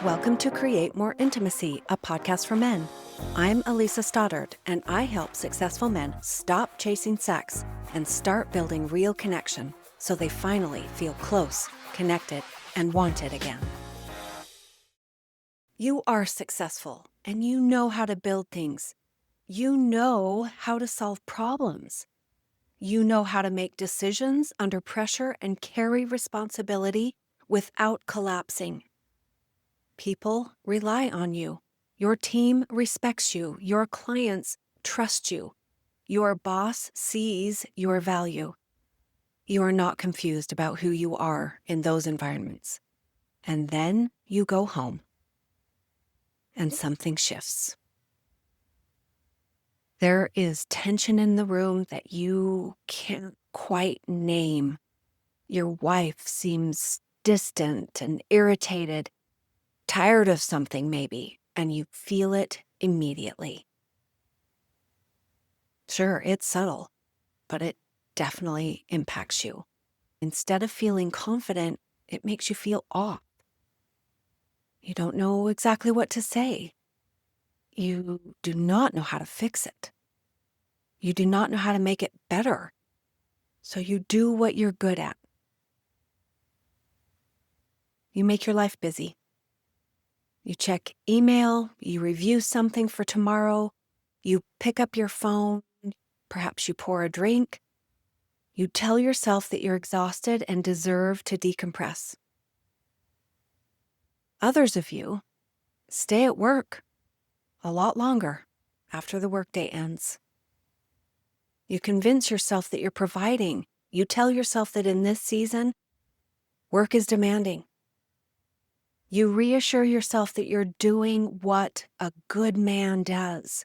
Welcome to Create More Intimacy, a podcast for men. I'm Elisa Stoddard, and I help successful men stop chasing sex and start building real connection so they finally feel close, connected, and wanted again. You are successful, and you know how to build things. You know how to solve problems. You know how to make decisions under pressure and carry responsibility without collapsing. People rely on you. Your team respects you. Your clients trust you. Your boss sees your value. You are not confused about who you are in those environments. And then you go home, and something shifts. There is tension in the room that you can't quite name. Your wife seems distant and irritated, tired of something maybe, and you feel it immediately. Sure, it's subtle, but it definitely impacts you. Instead of feeling confident, it makes you feel off. You don't know exactly what to say. You do not know how to fix it. You do not know how to make it better. So you do what you're good at. You make your life busy. You check email, you review something for tomorrow, you pick up your phone, perhaps you pour a drink. You tell yourself that you're exhausted and deserve to decompress. Others of you stay at work a lot longer after the workday ends. You convince yourself that you're providing. You tell yourself that in this season, work is demanding. You reassure yourself that you're doing what a good man does.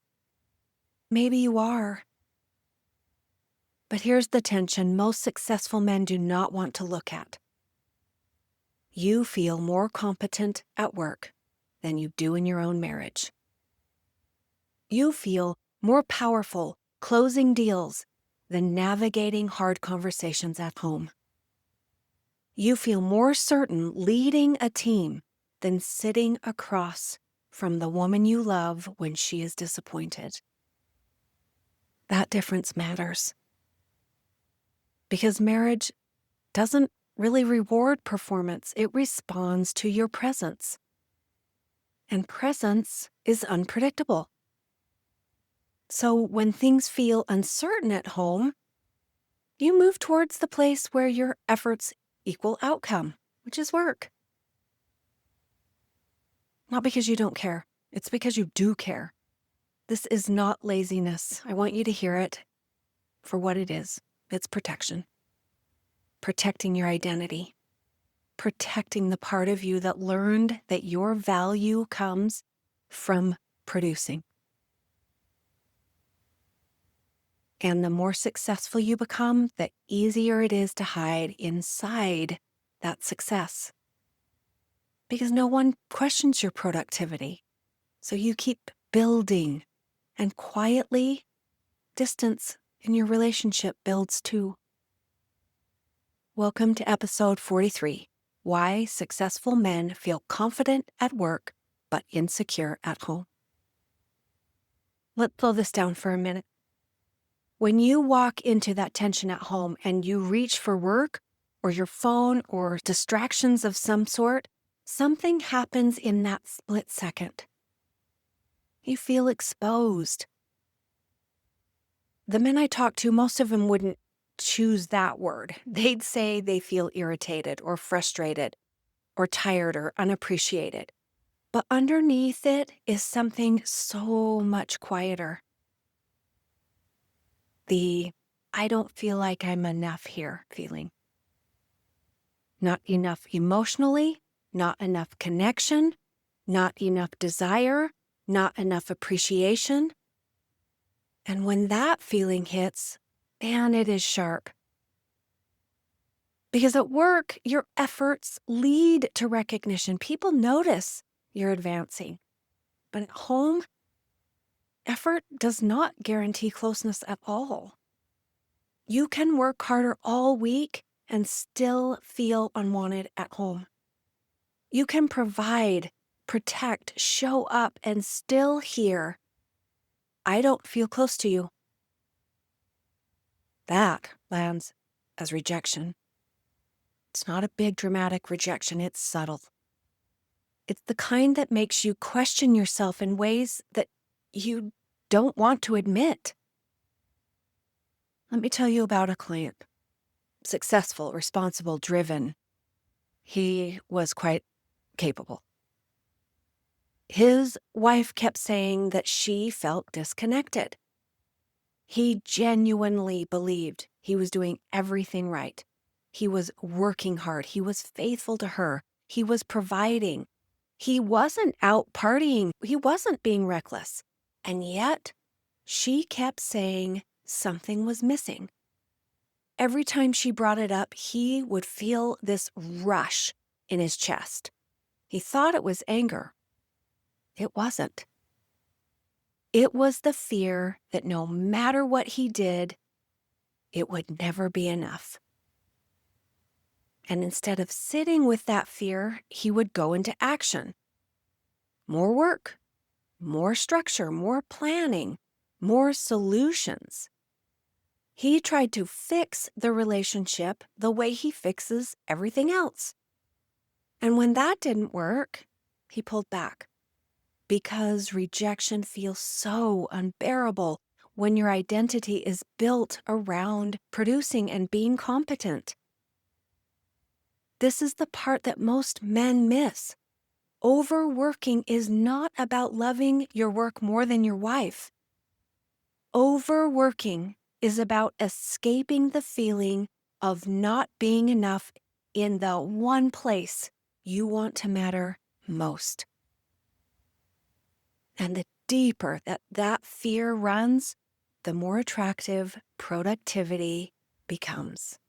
Maybe you are. But here's the tension most successful men do not want to look at. You feel more competent at work than you do in your own marriage. You feel more powerful closing deals than navigating hard conversations at home. You feel more certain leading a team than sitting across from the woman you love when she is disappointed. That difference matters. Because marriage doesn't really reward performance, it responds to your presence. And presence is unpredictable. So when things feel uncertain at home, you move towards the place where your efforts equal outcome, which is work. Not because you don't care, it's because you do care. This is not laziness. I want you to hear it for what it is. It's protection. Protecting your identity. Protecting the part of you that learned that your value comes from producing. And the more successful you become, the easier it is to hide inside that success. Because no one questions your productivity. So you keep building, and quietly, distance in your relationship builds too. Welcome to episode 43, Why Successful Men Feel Confident at Work but Insecure at Home. Let's slow this down for a minute. When you walk into that tension at home and you reach for work or your phone or distractions of some sort, something happens in that split second. You feel exposed. The men I talk to, most of them wouldn't choose that word. They'd say they feel irritated or frustrated or tired or unappreciated. But underneath it is something so much quieter. The I don't feel like I'm enough here feeling. Not enough emotionally, not enough connection, not enough desire, not enough appreciation. And when that feeling hits, man, it is sharp. Because at work, your efforts lead to recognition. People notice you're advancing. But at home, effort does not guarantee closeness at all. You can work harder all week and still feel unwanted at home. You can provide protect, show up, and still hear, I don't feel close to you. That lands as rejection. It's not a big dramatic rejection, it's subtle. It's the kind that makes you question yourself in ways that you don't want to admit. Let me tell you about a client. Successful, responsible, driven. He was quite capable. His wife kept saying that she felt disconnected. He genuinely believed he was doing everything right. He was working hard. He was faithful to her. He was providing. He wasn't out partying. He wasn't being reckless. And yet, she kept saying something was missing. Every time she brought it up, he would feel this rush in his chest. He thought it was anger. It wasn't. It was the fear that no matter what he did, it would never be enough. And instead of sitting with that fear, he would go into action. More work, more structure, more planning, more solutions. He tried to fix the relationship the way he fixes everything else. And when that didn't work, he pulled back. Because rejection feels so unbearable when your identity is built around producing and being competent. This is the part that most men miss. Overworking is not about loving your work more than your wife. Overworking is about escaping the feeling of not being enough in the one place you want to matter most. And the deeper that fear runs, the more attractive productivity becomes.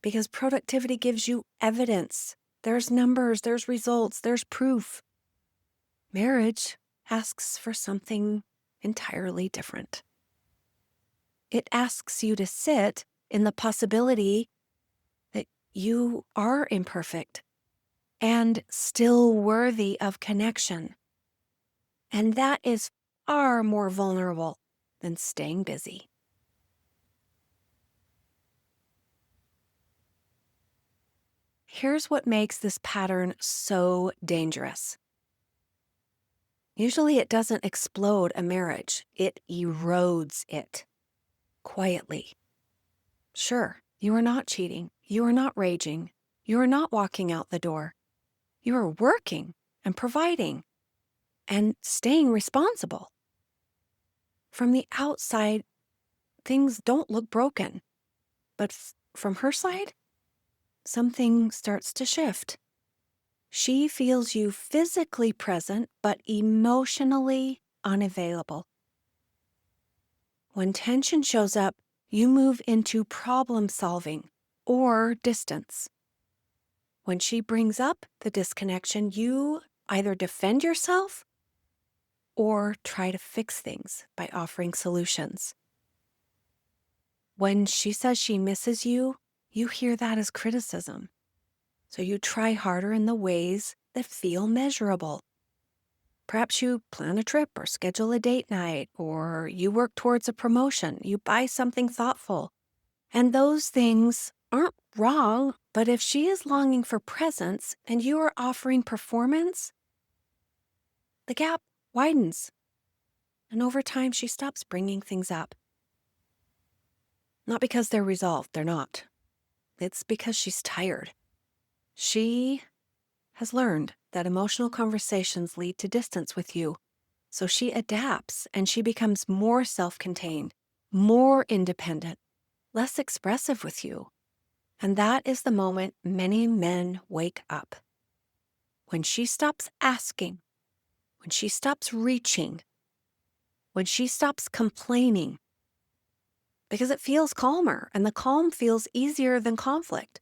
Because productivity gives you evidence. There's numbers, there's results, there's proof. Marriage asks for something entirely different. It asks you to sit in the possibility that you are imperfect and still worthy of connection. And that is far more vulnerable than staying busy. Here's what makes this pattern so dangerous. Usually it doesn't explode a marriage, it erodes it quietly. Sure, you are not cheating, you are not raging, you are not walking out the door. You are working and providing and staying responsible. From the outside, things don't look broken, but from her side, something starts to shift. She feels you physically present, but emotionally unavailable. When tension shows up, you move into problem solving or distance. When she brings up the disconnection, you either defend yourself or try to fix things by offering solutions. When she says she misses you, you hear that as criticism. So you try harder in the ways that feel measurable. Perhaps you plan a trip or schedule a date night, or you work towards a promotion, you buy something thoughtful. And those things aren't wrong, but if she is longing for presence and you are offering performance, the gap widens. And over time, she stops bringing things up. Not because they're resolved, they're not. It's because she's tired. She has learned that emotional conversations lead to distance with you. So she adapts and she becomes more self-contained, more independent, less expressive with you. And that is the moment many men wake up. When she stops asking, when she stops reaching, when she stops complaining, because it feels calmer and the calm feels easier than conflict.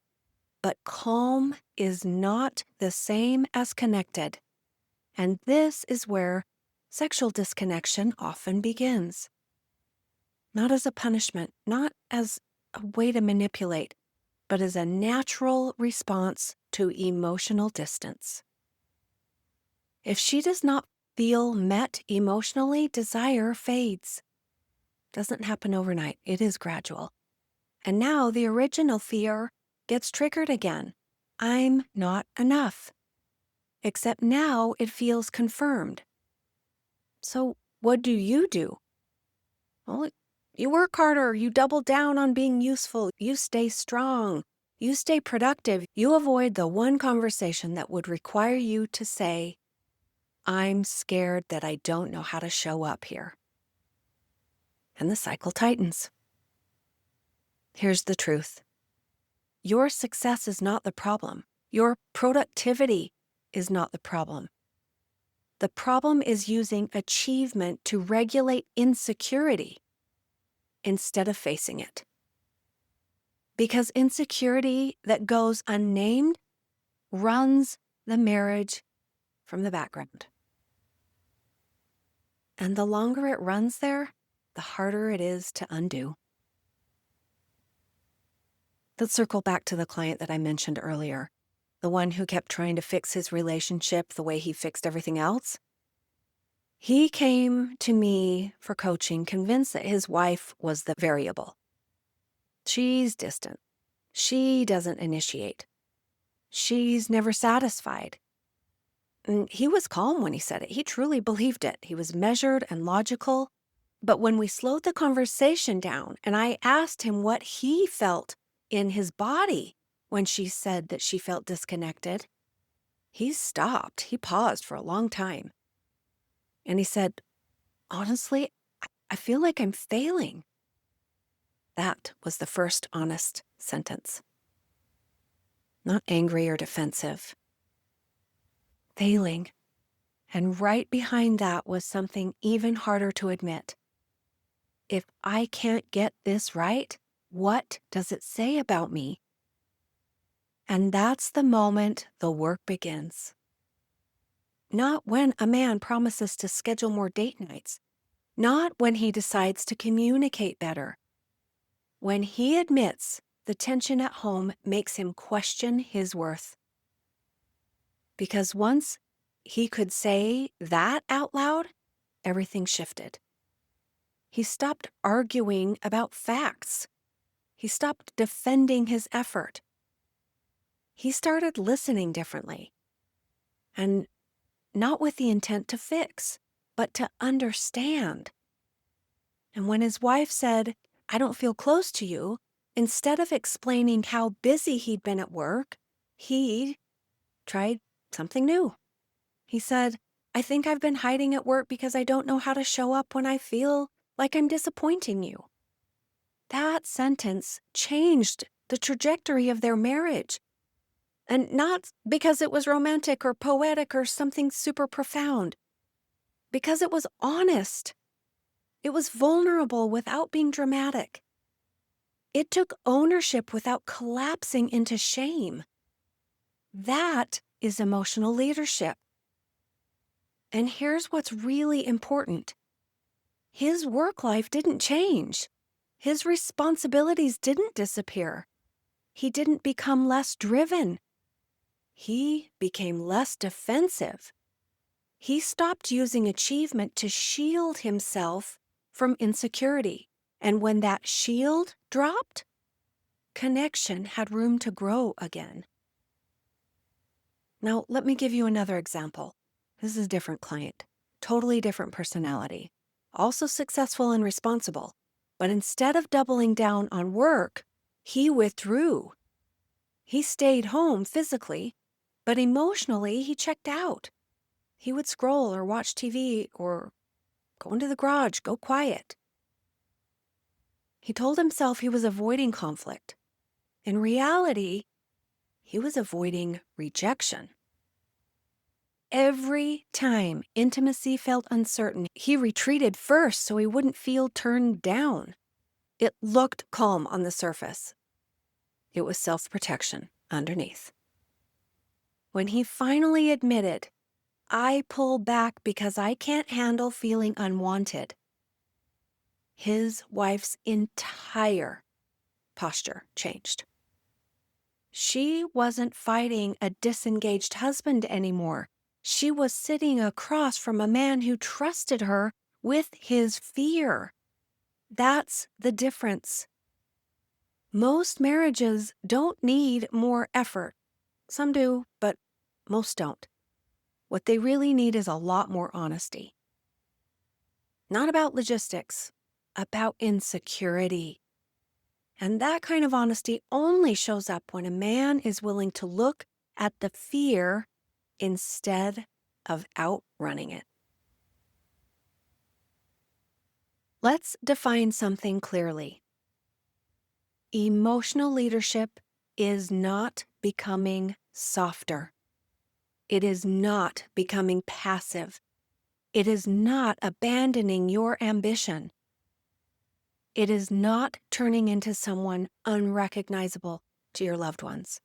But calm is not the same as connected. And this is where sexual disconnection often begins. Not as a punishment, not as a way to manipulate, but as a natural response to emotional distance. If she does not feel met emotionally, desire fades. Doesn't happen overnight. It is gradual. And now the original fear gets triggered again. I'm not enough. Except now it feels confirmed. So what do? Well, you work harder. You double down on being useful. You stay strong. You stay productive. You avoid the one conversation that would require you to say, I'm scared that I don't know how to show up here. And the cycle tightens. Here's the truth. Your success is not the problem. Your productivity is not the problem. The problem is using achievement to regulate insecurity instead of facing it. Because insecurity that goes unnamed runs the marriage from the background. And the longer it runs there, the harder it is to undo. Let's circle back to the client that I mentioned earlier, the one who kept trying to fix his relationship the way he fixed everything else. He came to me for coaching, convinced that his wife was the variable. She's distant. She doesn't initiate. She's never satisfied. And he was calm when he said it. He truly believed it. He was measured and logical. But when we slowed the conversation down and I asked him what he felt in his body when she said that she felt disconnected, he stopped. He paused for a long time. And he said, honestly, I feel like I'm failing. That was the first honest sentence. Not angry or defensive. Failing. And right behind that was something even harder to admit. If I can't get this right, what does it say about me? And that's the moment the work begins. Not when a man promises to schedule more date nights. Not when he decides to communicate better. When he admits the tension at home makes him question his worth. Because once he could say that out loud, everything shifted. He stopped arguing about facts. He stopped defending his effort. He started listening differently. And not with the intent to fix, but to understand. And when his wife said, I don't feel close to you, instead of explaining how busy he'd been at work, he tried something new. He said, I think I've been hiding at work because I don't know how to show up when I feel like I'm disappointing you. That sentence changed the trajectory of their marriage. And not because it was romantic or poetic or something super profound. Because it was honest. It was vulnerable without being dramatic. It took ownership without collapsing into shame. That is emotional leadership. And here's what's really important. His work life didn't change. His responsibilities didn't disappear. He didn't become less driven. He became less defensive. He stopped using achievement to shield himself from insecurity. And when that shield dropped, connection had room to grow again. Now, let me give you another example. This is a different client, totally different personality, also successful and responsible. But instead of doubling down on work, he withdrew. He stayed home physically, but emotionally he checked out. He would scroll or watch TV or go into the garage, go quiet. He told himself he was avoiding conflict. In reality, he was avoiding rejection. Every time intimacy felt uncertain, he retreated first so he wouldn't feel turned down. It looked calm on the surface. It was self-protection underneath. When he finally admitted, I pull back because I can't handle feeling unwanted, his wife's entire posture changed. She wasn't fighting a disengaged husband anymore. She was sitting across from a man who trusted her with his fear. That's the difference. Most marriages don't need more effort. Some do, but most don't. What they really need is a lot more honesty. Not about logistics, about insecurity. And that kind of honesty only shows up when a man is willing to look at the fear instead of outrunning it. Let's define something clearly. Emotional leadership is not becoming softer. It is not becoming passive. It is not abandoning your ambition. It is not turning into someone unrecognizable to your loved ones.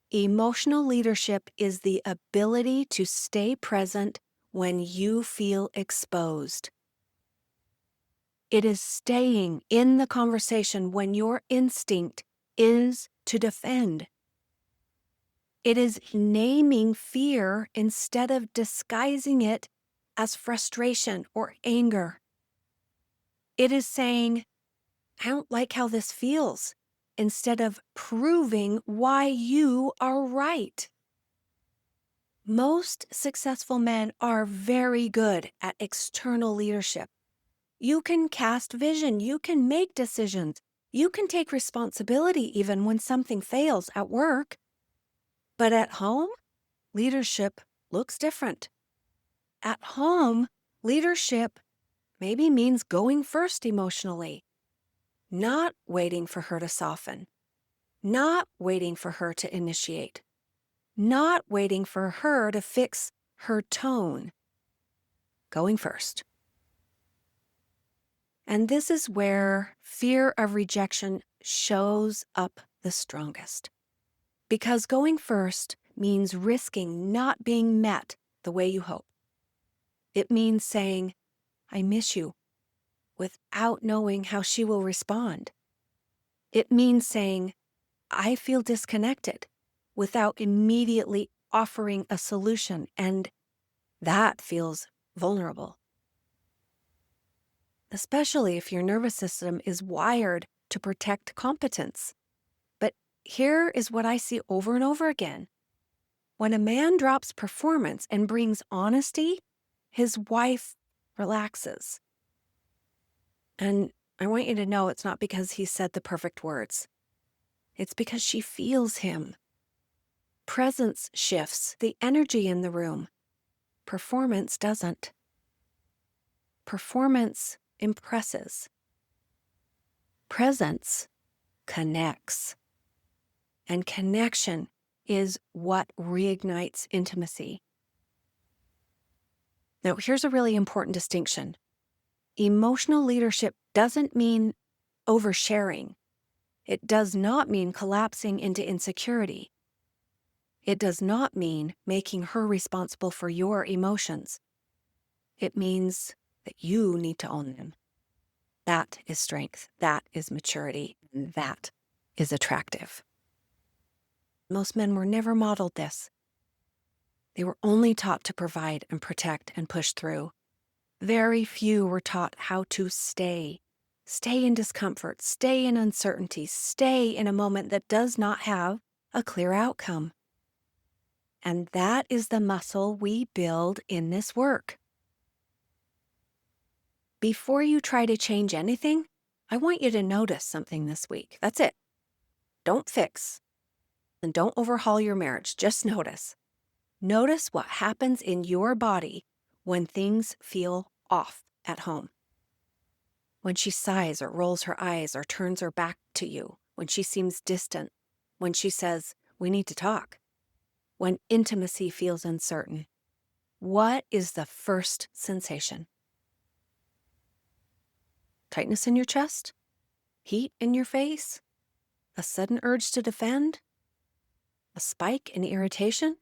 Emotional leadership is the ability to stay present when you feel exposed. It is staying in the conversation when your instinct is to defend. It is naming fear instead of disguising it as frustration or anger. It is saying, I don't like how this feels, instead of proving why you are right. Most successful men are very good at external leadership. You can cast vision, you can make decisions, you can take responsibility even when something fails at work. But at home, leadership looks different. At home, leadership maybe means going first emotionally, not waiting for her to soften, not waiting for her to initiate, not waiting for her to fix her tone, going first. And this is where fear of rejection shows up the strongest. Because going first means risking not being met the way you hope. It means saying, I miss you, without knowing how she will respond. It means saying, I feel disconnected, without immediately offering a solution, and that feels vulnerable. Especially if your nervous system is wired to protect competence. But here is what I see over and over again. When a man drops performance and brings honesty, his wife relaxes. And I want you to know it's not because he said the perfect words. It's because she feels him. Presence shifts the energy in the room. Performance doesn't. Performance impresses. Presence connects. And connection is what reignites intimacy. Now, here's a really important distinction. Emotional leadership doesn't mean oversharing. It does not mean collapsing into insecurity. It does not mean making her responsible for your emotions. It means that you need to own them. That is strength. That is maturity. And that is attractive. Most men were never modeled this. They were only taught to provide and protect and push through. Very few were taught how to stay. Stay in discomfort, stay in uncertainty, stay in a moment that does not have a clear outcome. And that is the muscle we build in this work. Before you try to change anything, I want you to notice something this week. That's it. Don't fix. And don't overhaul your marriage. Just notice. Notice what happens in your body when things feel off at home. When she sighs or rolls her eyes or turns her back to you. When she seems distant. When she says, we need to talk. When intimacy feels uncertain. What is the first sensation? Tightness in your chest? Heat in your face? A sudden urge to defend? A spike in irritation?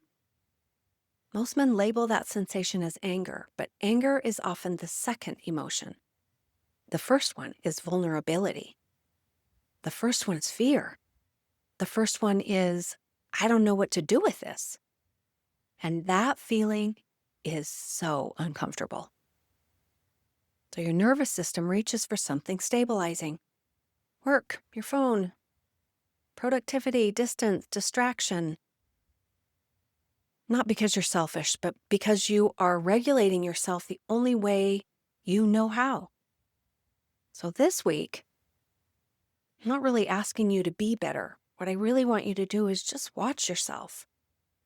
Most men label that sensation as anger, but anger is often the second emotion. The first one is vulnerability. The first one is fear. The first one is, I don't know what to do with this. And that feeling is so uncomfortable. So your nervous system reaches for something stabilizing. Work, your phone, productivity, distance, distraction. Not because you're selfish, but because you are regulating yourself the only way you know how. So this week, I'm not really asking you to be better. What I really want you to do is just watch yourself.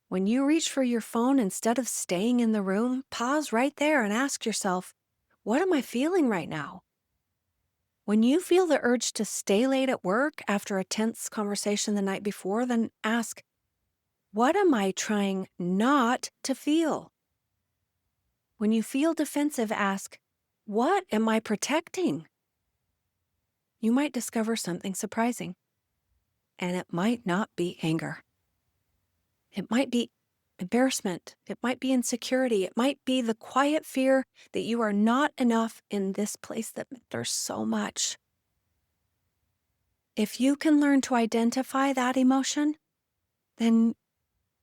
When you reach for your phone, instead of staying in the room, pause right there and ask yourself, what am I feeling right now? When you feel the urge to stay late at work after a tense conversation the night before, then ask, what am I trying not to feel? When you feel defensive, ask, what am I protecting? You might discover something surprising. And it might not be anger. It might be embarrassment. It might be insecurity. It might be the quiet fear that you are not enough in this place that matters so much. If you can learn to identify that emotion, then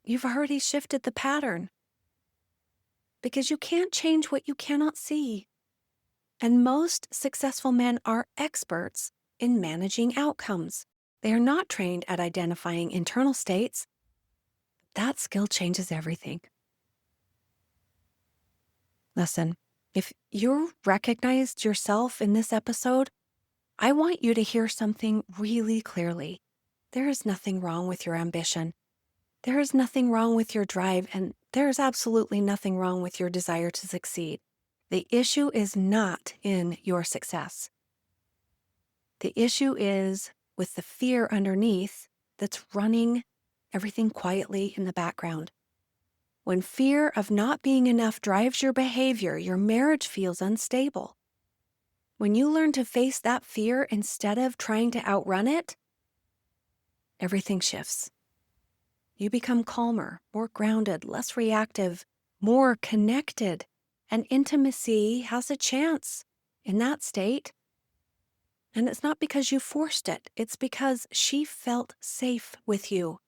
you've already shifted the pattern. Because you can't change what you cannot see. And most successful men are experts in managing outcomes. They are not trained at identifying internal states. That skill changes everything. Listen, if you recognized yourself in this episode, I want you to hear something really clearly. There is nothing wrong with your ambition. There is nothing wrong with your drive, and there is absolutely nothing wrong with your desire to succeed. The issue is not in your success. The issue is with the fear underneath that's running everything quietly in the background. When fear of not being enough drives your behavior, your marriage feels unstable. When you learn to face that fear instead of trying to outrun it, everything shifts. You become calmer, more grounded, less reactive, more connected, and intimacy has a chance in that state. And it's not because you forced it, it's because she felt safe with you.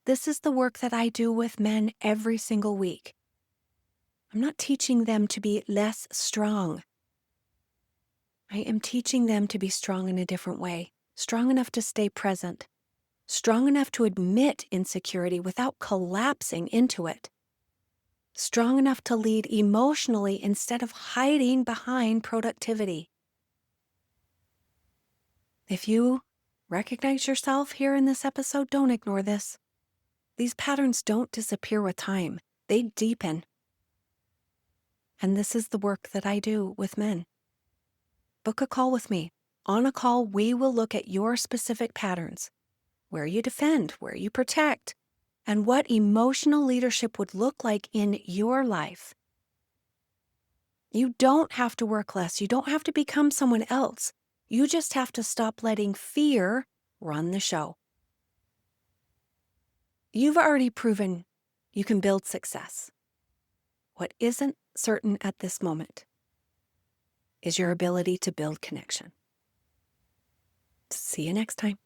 This is the work that I do with men every single week. I'm not teaching them to be less strong. I am teaching them to be strong in a different way, strong enough to stay present, strong enough to admit insecurity without collapsing into it, strong enough to lead emotionally instead of hiding behind productivity. If you recognize yourself here in this episode, don't ignore this. These patterns don't disappear with time. They deepen. And this is the work that I do with men. Book a call with me. On a call, we will look at your specific patterns, where you defend, where you protect, and what emotional leadership would look like in your life. You don't have to work less. You don't have to become someone else. You just have to stop letting fear run the show. You've already proven you can build success. What isn't certain at this moment is your ability to build connection. See you next time.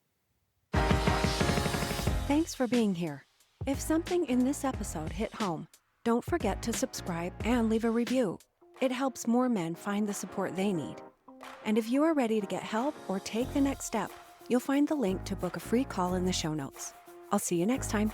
Thanks for being here. If something in this episode hit home, don't forget to subscribe and leave a review. It helps more men find the support they need. And if you are ready to get help or take the next step, you'll find the link to book a free call in the show notes. I'll see you next time.